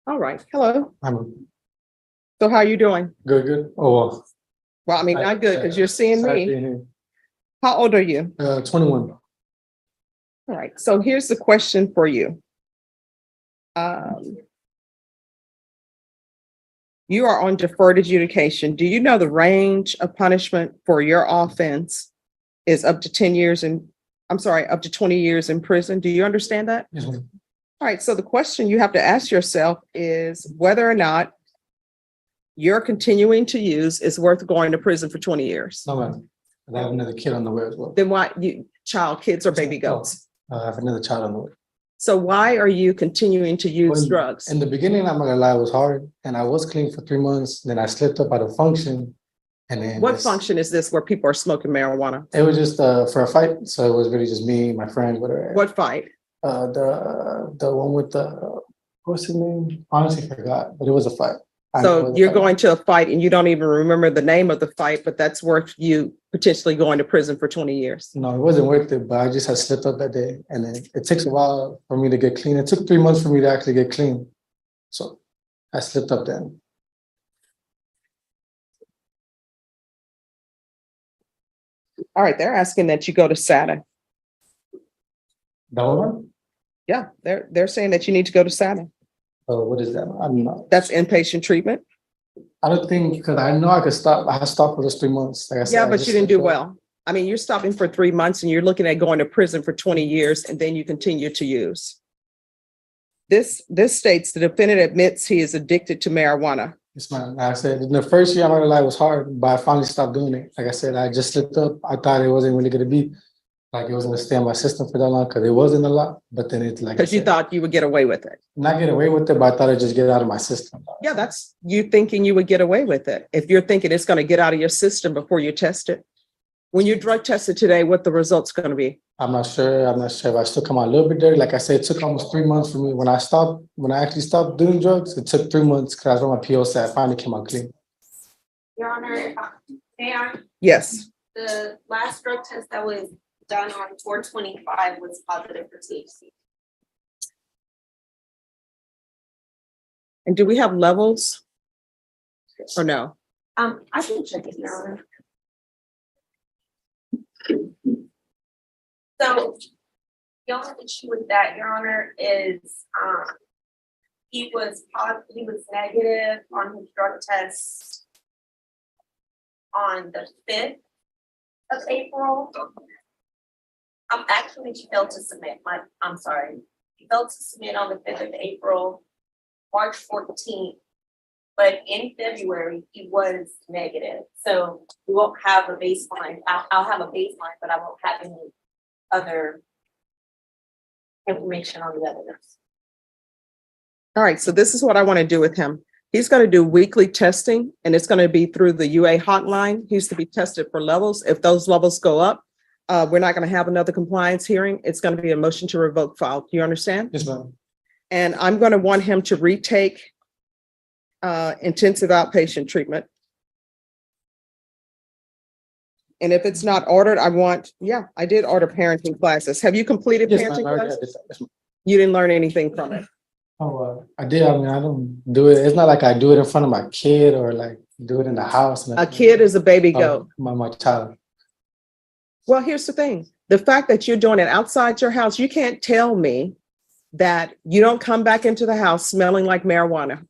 All right. Hello. I'm So how are you doing? good, good. Oh, well. Well, I mean, not good because you're seeing Sorry me. being here. How old are you? 21. All right. So here's the question for you. You are on deferred adjudication. Do you know the range of punishment for your offense is up to 10 years in, I'm sorry, up to 20 years in prison? Do you understand that? Yes, ma'am. All right. So the question you have to ask yourself is whether or not you're continuing to use is worth going to prison for 20 years. No, ma'am. I have another kid on the way as well. Then why kids or baby goats? I have another child on the way. So why are you continuing to use Well, drugs? In the beginning, I'm not gonna lie, it was hard, and I was clean for 3 months. Then I slipped up at a function, and then What function is this where people are smoking marijuana? It was just for a fight, so it was really just me, my friends, whatever. What fight? The one with the what's his name? Honestly, forgot, but it was a fight. So you're going to a fight and you don't even remember the name of the fight, but that's worth you potentially going to prison for 20 years. No, it wasn't worth it, but I just had slipped up that day. And then it takes a while for me to get clean. It took 3 months for me to actually get clean. So I slipped up then. All right, they're asking that you go to SATA. That one? Yeah, they're saying that you need to go to SATA. Oh, what is that? I'm not. That's inpatient treatment. I don't think, because I know I could stop. I stopped for those 3 months. Like I said, Yeah, I but just you didn't do slipped up. well. I mean, you're stopping for 3 months and you're looking at going to prison for 20 years and then you continue to use. This states the defendant admits he is addicted to marijuana. Yes, ma'am. Like I said, in the first year, I'm not gonna lie, it was hard, but I finally stopped doing it. Like I said, I just slipped up. I thought it wasn't really gonna be like it was gonna stay in my system for that long because it wasn't a lot. But then it's like Because you thought you would get away with it. not get away with it, but I thought I'd just get out of my system. Yeah, that's you thinking you would get away with it. If you're thinking it's going to get out of your system before you test it. When you drug tested today, what the results going to be? I'm not sure. I'm not sure if I still come out a little bit dirty. Like I said, it took almost 3 months for me. When I actually stopped doing drugs, it took 3 months because I was on my PO set. I finally came out clean. Your Honor, may I? Yes. The last drug test that was done on 4/25 was positive for THC. And do we have levels or no? I can check it, Your Honor. So the only issue with that, Your Honor, is he was negative on his drug test on the 5th of April. Actually, he failed to submit. I'm sorry. He failed to submit on the 5th of April, March 14th. But in February, he was negative. So we won't have a baseline. I'll have a baseline, but I won't have any other information on the evidence. All right. So this is what I want to do with him. He's going to do weekly testing and it's going to be through the UA hotline. He's to be tested for levels. If those levels go up, we're not going to have another compliance hearing. It's going to be a motion to revoke file. Do you understand? Yes, ma'am. And I'm going to want him to retake intensive outpatient treatment. And if it's not ordered, I did order parenting classes. Have you completed Yes, parenting ma'am. I already classes? did that. Yes, ma'am. You didn't learn anything from it. Oh, I did. I mean, I don't do it. It's not like I do it in front of my kid or like do it in the house. A kid is a baby goat. My child. Well, here's the thing. The fact that you're doing it outside your house, you can't tell me that you don't come back into the house smelling like marijuana.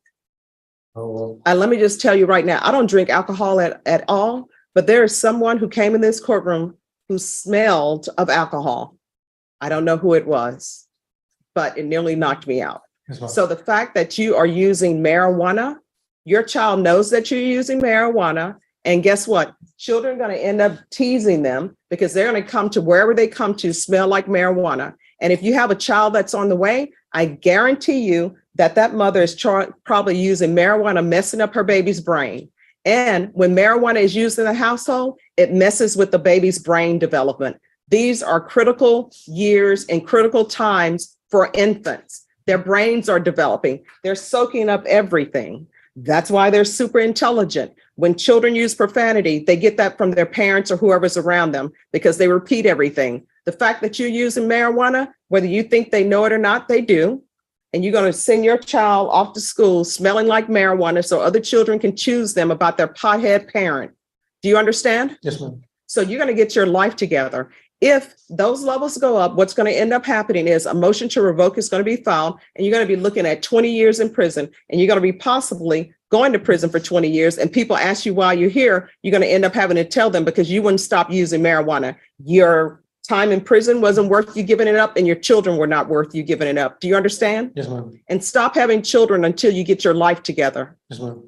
Oh, well. Let me just tell you right now, I don't drink alcohol at all, but there is someone who came in this courtroom who smelled of alcohol. I don't know who it was, but it nearly knocked me out. So the fact that you are using marijuana, your child knows that you're using marijuana. And guess what? Children are going to end up teasing them because they're going to come to wherever they come to smell like marijuana. And if you have a child that's on the way, I guarantee you that mother is probably using marijuana, messing up her baby's brain. And when marijuana is used in the household, it messes with the baby's brain development. These are critical years and critical times for infants. Their brains are developing. They're soaking up everything. That's why they're super intelligent. When children use profanity, they get that from their parents or whoever's around them because they repeat everything. The fact that you're using marijuana, whether you think they know it or not, they do. and you're going to send your child off to school smelling like marijuana so other children can choose them about their pothead parent. Do you understand? Yes, ma'am. So you're going to get your life together. If those levels go up, what's going to end up happening is a motion to revoke is going to be filed, and you're going to be looking at 20 years in prison, and you're going to be possibly going to prison for 20 years. And people ask you why you're here, you're going to end up having to tell them because you wouldn't stop using marijuana. Your time in prison wasn't worth you giving it up, and your children were not worth you giving it up. Do you understand? Yes, ma'am. And stop having children until you get your life together. Yes, ma'am.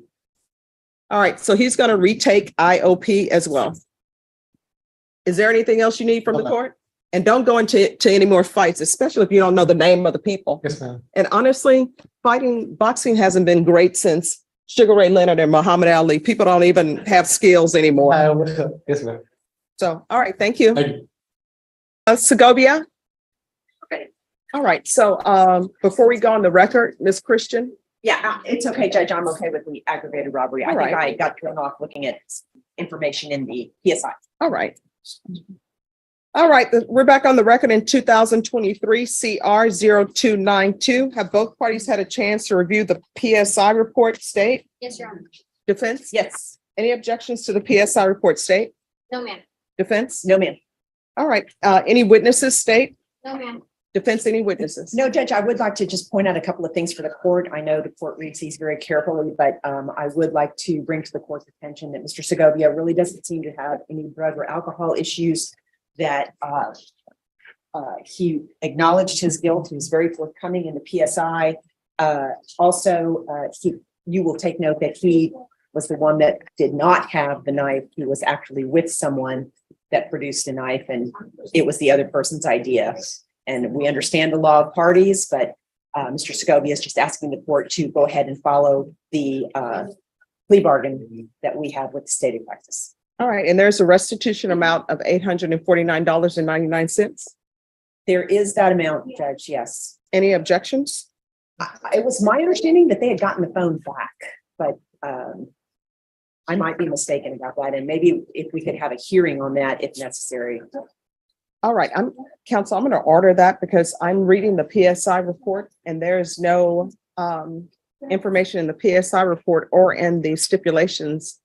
All right, so he's going to retake IOP as well. Is there anything else you need from the No, court? And don't go into any more fights, especially if you don't know the name of the people. Yes, ma'am. And honestly, boxing hasn't been great since Sugar Ray Leonard and Muhammad Ali. People don't even have skills anymore. Yes, ma'am. So, all right, thank you. Thank you. Segovia? Okay. All right, so before we go on the record, Ms. Christian? Yeah, it's okay, Judge. I'm okay with the aggravated robbery. I All think right. I got thrown off looking at information in the PSI. All right. All right, we're back on the record in 2023 CR 0292. Have both parties had a chance to review the PSI report, state? Yes, Your Honor. Defense? Yes. Any objections to the PSI report, state? No, ma'am. Defense? No, ma'am. All right, any witnesses, state? No, ma'am. Defense, any witnesses? No, Judge, I would like to just point out a couple of things for the court. I know the court reads these very carefully, but I would like to bring to the court's attention that Mr. Segovia really doesn't seem to have any drug or alcohol issues, that he acknowledged his guilt. He was very forthcoming in the PSI. You will take note that he was the one that did not have the knife. He was actually with someone that produced a knife, and it was the other person's idea. And we understand the law of parties, but Mr. Segovia is just asking the court to go ahead and follow the plea bargain that we have with the state of Texas. All right, and there's a restitution amount of $849.99. There is that amount, Judge, yes. Any objections? It was my understanding that they had gotten the phone back, but I might be mistaken about that. And maybe if we could have a hearing on that if necessary. All right, counsel, I'm going to order that because I'm reading the PSI report and there's no information in the PSI report or in the stipulations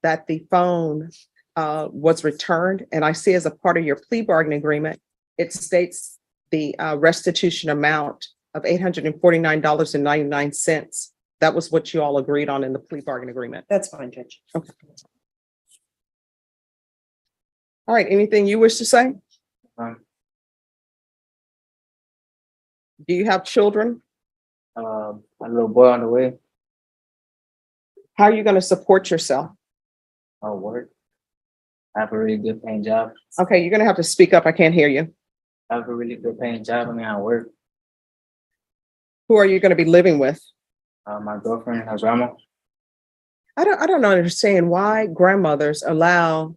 that the phone was returned. And I see as a part of your plea bargain agreement, it states the restitution amount of $849.99. That was what you all agreed on in the plea bargain agreement. That's fine, Judge. Okay. All right, anything you wish to say? Do you have children? A little boy on the way. How are you going to support yourself? I'll work. I have a really good paying job. Okay, you're going to have to speak up. I can't hear you. I have a really good paying job. I mean, I work. Who are you going to be living with? My girlfriend and her grandma. I don't understand why grandmothers allow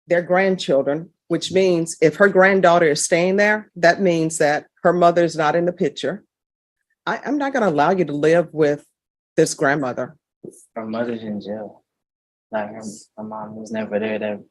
their grandchildren, which means if her granddaughter is staying there, that means that her mother's not in the picture. I'm not going to allow you to live with this grandmother. Her mother's in jail. Like her mom was never there.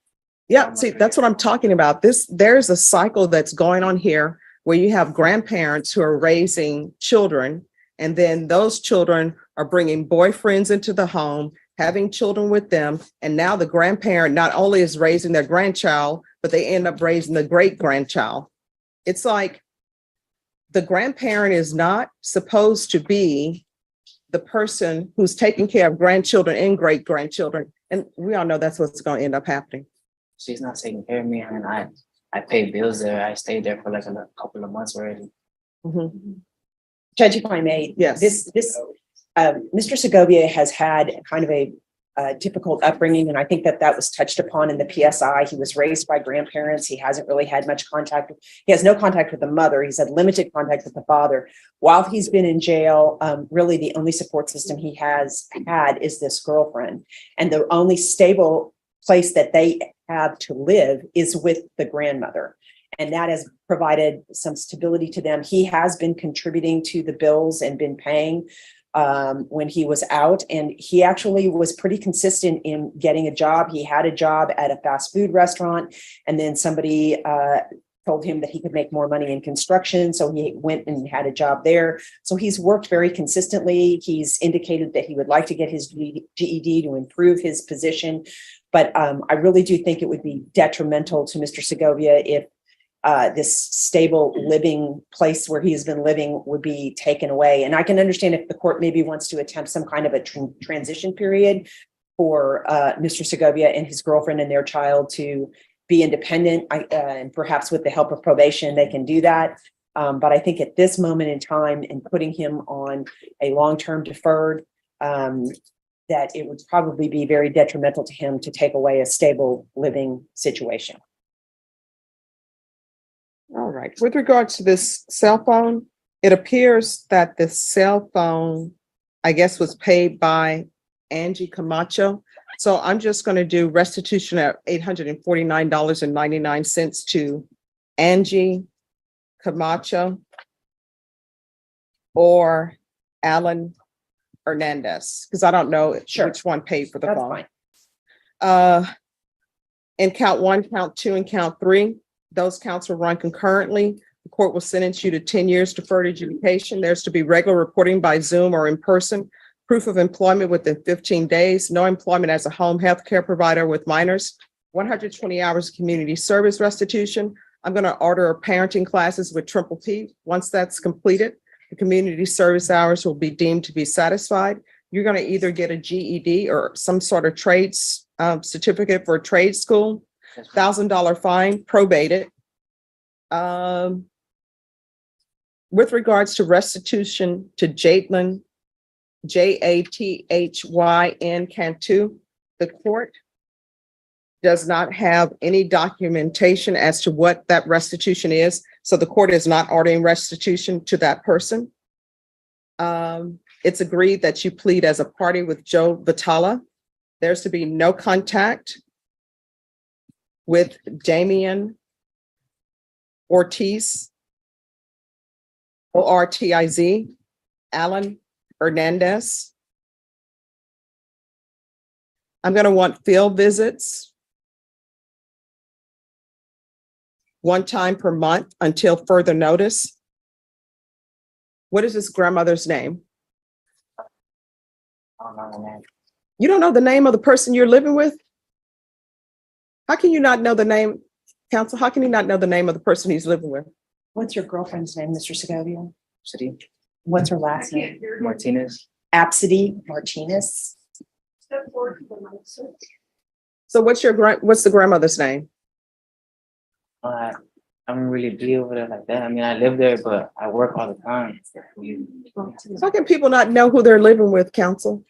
Yeah, see, that's what I'm talking about. There's a cycle that's going on here where you have grandparents who are raising children, and then those children are bringing boyfriends into the home, having children with them. And now the grandparent not only is raising their grandchild, but they end up raising the great grandchild. It's like the grandparent is not supposed to be the person who's taking care of grandchildren and great grandchildren. And we all know that's what's going to end up happening. She's not taking care of me, and I pay bills there. I stayed there for like a couple of months already. Mm-hmm. Judge, if I may, Yes. Mr. Segovia has had kind of a difficult upbringing, and I think that was touched upon in the PSI. He was raised by grandparents. He hasn't really had much contact. He has no contact with the mother. He's had limited contact with the father. While he's been in jail, really the only support system he has had is this girlfriend, and the only stable place that they have to live is with the grandmother. And that has provided some stability to them. He has been contributing to the bills and been paying when he was out. And he actually was pretty consistent in getting a job. He had a job at a fast food restaurant. And then somebody told him that he could make more money in construction. So he went and had a job there. So he's worked very consistently. He's indicated that he would like to get his GED to improve his position. But I really do think it would be detrimental to Mr. Segovia if this stable living place where he has been living would be taken away. And I can understand if the court maybe wants to attempt some kind of a transition period for Mr. Segovia and his girlfriend and their child to be independent, and perhaps with the help of probation, they can do that. But I think at this moment in time, in putting him on a long-term deferred, that it would probably be very detrimental to him to take away a stable living situation. All right. With regards to this cell phone, it appears that the cell phone, I guess, was paid by Angie Camacho. So I'm just going to do restitution at $849.99 to Angie Camacho or Alan Hernandez, because I don't know which one paid for the That's phone. fine. In count 1, count 2, and count 3, those counts will run concurrently. The court will sentence you to 10 years deferred adjudication. There's to be regular reporting by Zoom or in person, proof of employment within 15 days, no employment as a home health care provider with minors, 120 hours of community service restitution. I'm going to order parenting classes with Triple P. Once that's completed, the community service hours will be deemed to be satisfied. You're going to either get a GED or some sort of trades certificate for a trade school, $1,000 fine, probated. With regards to restitution to Jathlyn, Jathyn Cantu, the court does not have any documentation as to what that restitution is. So the court is not ordering restitution to that person. It's agreed that you plead as a party with Joe Vitala. There's to be no contact with Damian Ortiz, Ortiz, Alan Hernandez. I'm going to want field visits 1 time per month until further notice. What is his grandmother's name? I don't know the name. You don't know the name of the person you're living with? How can you not know the name, counsel? How can you not know the name of the person he's living with? What's your girlfriend's name, Mr. Segovia? City What's her last name? Martinez. Absidy Martinez. So what's the grandmother's name? I don't really be over there like that. I mean, I live there, but I work all the time. How can people not know who they're living with, counsel?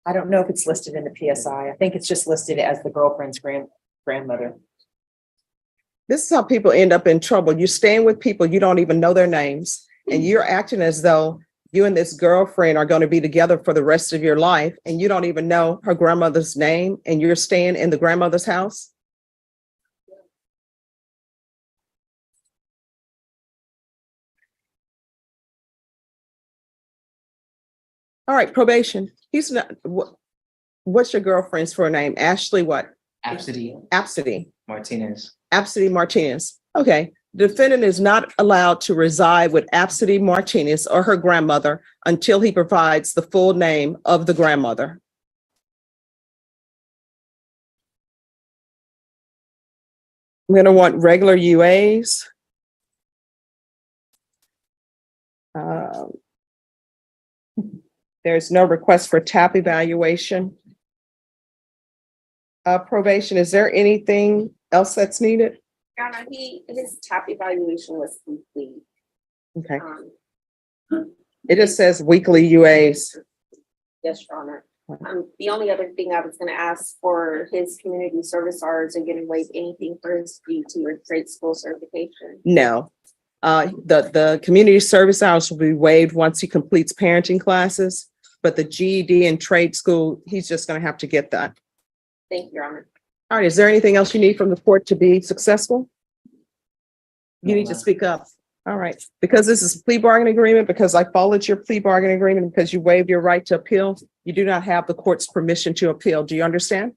I don't know if it's listed in the PSI. I think it's just listed as the girlfriend's grandmother. This is how people end up in trouble. You're staying with people, you don't even know their names, and you're acting as though you and this girlfriend are going to be together for the rest of your life, and you don't even know her grandmother's name, and you're staying in the grandmother's house. All right, probation. He's not, what's your girlfriend's full name? Ashley what? Absidy Absidy. Martinez. Absidy Martinez. Okay. Defendant is not allowed to reside with Absidy Martinez or her grandmother until he provides the full name of the grandmother. I'm going to want regular UAs. There's no request for TAP evaluation. Probation, is there anything else that's needed? Your Honor, his TAP evaluation was complete. Okay. It just says weekly UAs. Yes, Your Honor. The only other thing I was gonna ask for his community service hours and getting waived anything for his GT or trade school certification. No. The community service hours will be waived once he completes parenting classes, but the GED and trade school, he's just gonna have to get that. Thank you, Your Honor. All right, is there anything else you need from the court to be successful? You need to speak up. All right, because this is a plea bargaining agreement, because I followed your plea bargaining agreement, because you waived your right to appeal, you do not have the court's permission to appeal. Do you understand?